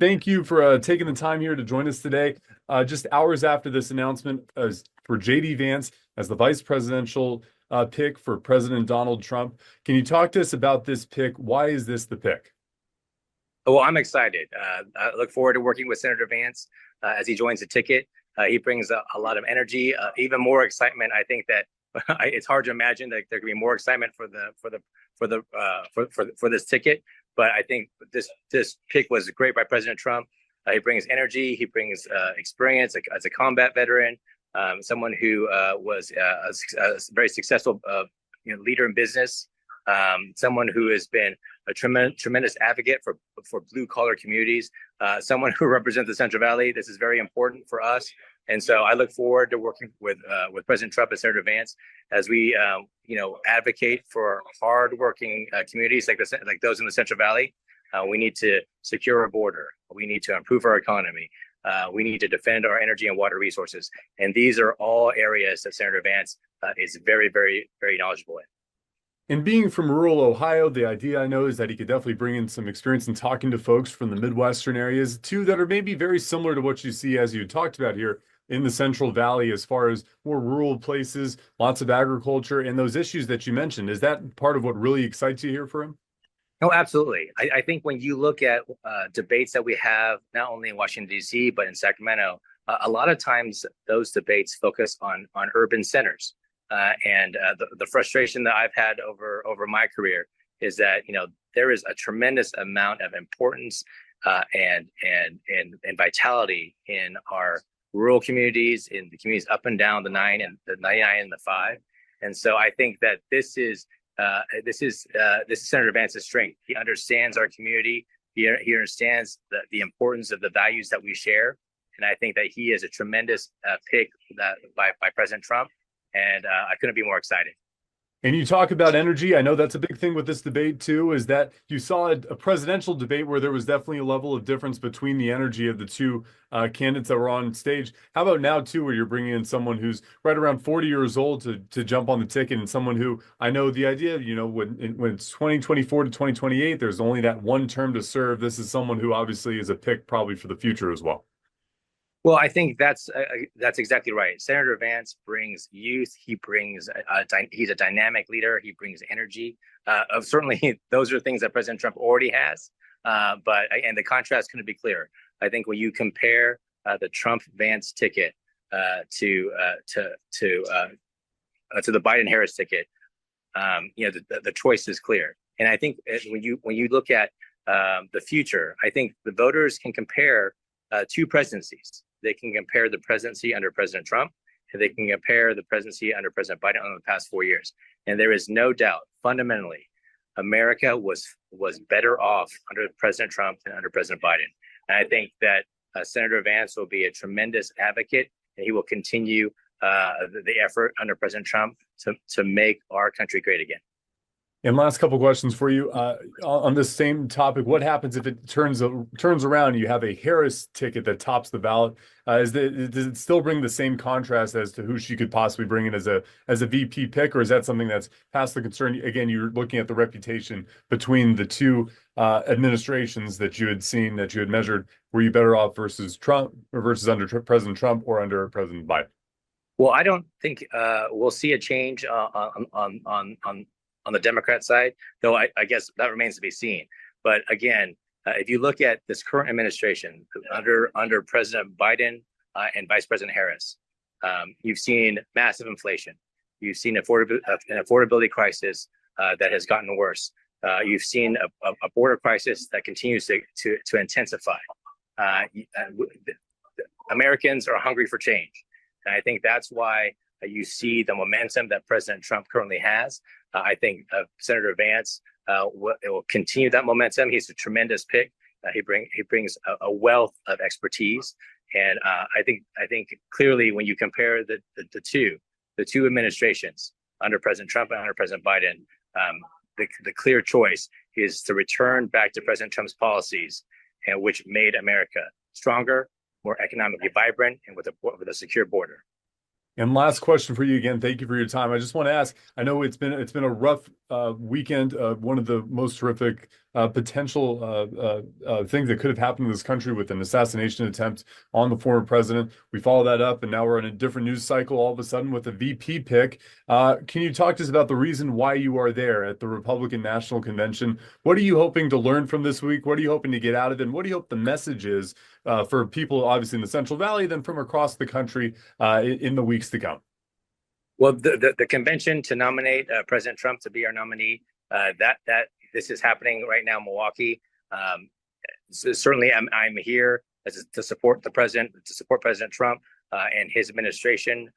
Thank you for taking the time here to join us today. Just hours after this announcement for J.D. Vance as the vice presidential pick for President Donald Trump. Can you talk to us about this pick? Why is this the pick? Well, I'm excited. I look forward to working with Senator Vance as he joins the ticket. He brings a lot of energy, even more excitement. I think that it's hard to imagine that there could be more excitement for this ticket. But I think this pick was great by President Trump. He brings energy. He brings experience as a combat veteran, someone who was a very successful leader in business, someone who has been a tremendous advocate for blue collar communities, someone who represents the Central Valley. This is very important for us, and so I look forward to working with President Trump and Senator Vance as we advocate for hardworking communities like those in the Central Valley. We need to secure our border. We need to improve our economy. We need to defend our energy and water resources, and these are all areas that Senator Vance is very, very, very knowledgeable in. And being from rural Ohio, the idea I know is that he could definitely bring in some experience in talking to folks from the Midwestern areas too, that are maybe very similar to what you see as you talked about here in the Central Valley, as far as more rural places, lots of agriculture, and those issues that you mentioned. Is that part of what really excites you here for him? Oh, absolutely. I think when you look at debates that we have, not only in Washington, D.C., but in Sacramento, a lot of times those debates focus on urban centers. The frustration that I've had over my career is that there is a tremendous amount of importance and vitality in our rural communities, in the communities up and down the 9 and the 99 and the 5. And so I think that this is Senator Vance's strength. He understands our community. He understands the importance of the values that we share, and I think that he is a tremendous pick by President Trump. And I couldn't be more excited. And you talk about energy. I know that's a big thing with this debate too, is that you saw a presidential debate where there was definitely a level of difference between the energy of the two candidates that were on stage. How about now too, where you're bringing in someone who's right around 40 years old to jump on the ticket, and someone who I know the idea, when it's 2024 to 2028, there's only that one term to serve. This is someone who obviously is a pick probably for the future as well. Well, I think that's exactly right. Senator Vance brings youth. He brings he's a dynamic leader. He brings energy. Certainly, those are things that President Trump already has. And the contrast couldn't be clearer. I think when you compare the Trump Vance ticket to the Biden Harris ticket, the choice is clear. And I think when you look at the future, I think the voters can compare two presidencies. They can compare the presidency under President Trump, and they can compare the presidency under President Biden over the past 4 years. And there is no doubt, fundamentally, America was better off under President Trump than under President Biden. And I think that Senator Vance will be a tremendous advocate, and he will continue the effort under President Trump to make our country great again. And last couple questions for you on this same topic. What happens if it turns around and you have a Harris ticket that tops the ballot? Does it still bring the same contrast as to who she could possibly bring in as a VP pick, or is that something that's past the concern? Again, you're looking at the reputation between the two administrations that you had seen, that you had measured. Were you better off versus Trump or versus under President Trump or under President Biden? Well, I don't think we'll see a change on the Democrat side, though I guess that remains to be seen. But again, if you look at this current administration under President Biden and Vice President Harris, you've seen massive inflation. You've seen an affordability crisis that has gotten worse. You've seen a border crisis that continues to intensify. Americans are hungry for change. And I think that's why you see the momentum that President Trump currently has. I think Senator Vance will continue that momentum. He's a tremendous pick. He brings a wealth of expertise, and I think clearly when you compare the two administrations under President Trump and under President Biden, the clear choice is to return back to President Trump's policies, and which made America stronger, more economically vibrant, and with a secure border. And last question for you again. Thank you for your time. I just want to ask, I know it's been a rough weekend, one of the most horrific potential things that could have happened in this country with an assassination attempt on the former president. We follow that up, and now we're in a different news cycle all of a sudden with a VP pick. Can you talk to us about the reason why you are there at the Republican National Convention? What are you hoping to learn from this week? What are you hoping to get out of it? And what do you hope the message is for people, obviously in the Central Valley, then from across the country in the weeks to come? Well, the convention to nominate President Trump to be our nominee, that this is happening right now in Milwaukee. So certainly, I'm here to support the president, to support President Trump and his administration,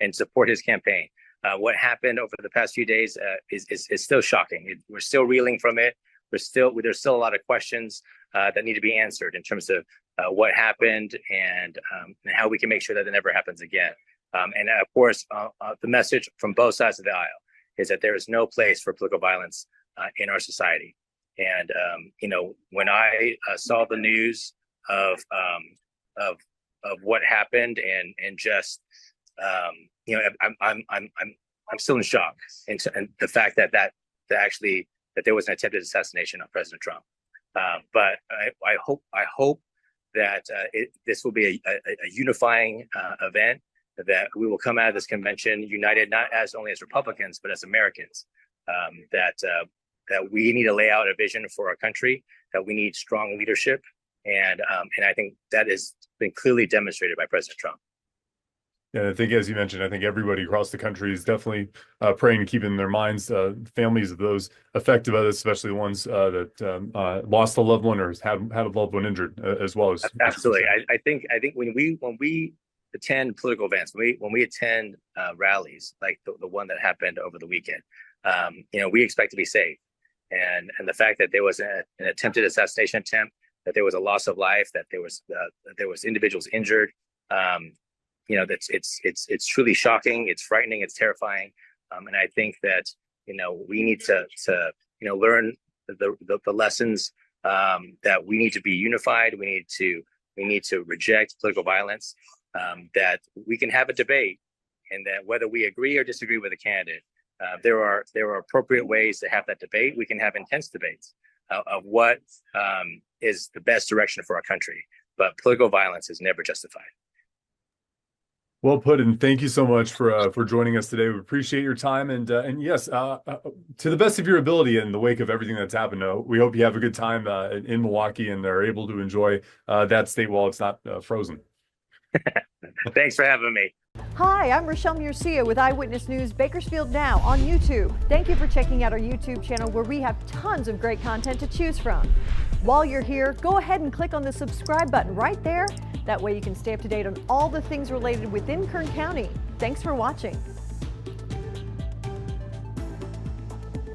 and support his campaign. What happened over the past few days is still shocking. We're still reeling from it. There's still a lot of questions that need to be answered in terms of what happened and how we can make sure that it never happens again. And of course, the message from both sides of the aisle is that there is no place for political violence in our society. And when I saw the news of what happened and just I'm still in shock, and the fact that there was an attempted assassination on President Trump. But I hope that this will be a unifying event, that we will come out of this convention united, not as only as Republicans, but as Americans, that we need to lay out a vision for our country, that we need strong leadership. And I think that has been clearly demonstrated by President Trump. Yeah, I think, as you mentioned, I think everybody across the country is definitely praying and keeping in their minds families of those affected by this, especially the ones that lost a loved one or had a loved one injured as well. Absolutely. I think when we attend political events, when we attend rallies like the one that happened over the weekend, we expect to be safe. And the fact that there was an attempted assassination attempt, that there was a loss of life, that there was individuals injured, it's truly shocking. It's frightening. It's terrifying. And I think that we need to learn the lessons, that we need to be unified. We need to reject political violence. That we can have a debate, and that whether we agree or disagree with a candidate, there are appropriate ways to have that debate. We can have intense debates of what is the best direction for our country, but political violence is never justified. Well put, and thank you so much for joining us today. We appreciate your time, and yes, to the best of your ability in the wake of everything that's happened. We hope you have a good time in Milwaukee and are able to enjoy that state while it's not frozen. Thanks for having me. Hi, I'm Rochelle Murcia with Eyewitness News Bakersfield Now on YouTube. Thank you for checking out our YouTube channel, where we have tons of great content to choose from. While you're here, go ahead and click on the subscribe button right there. That way you can stay up to date on all the things related within Kern County. Thanks for watching.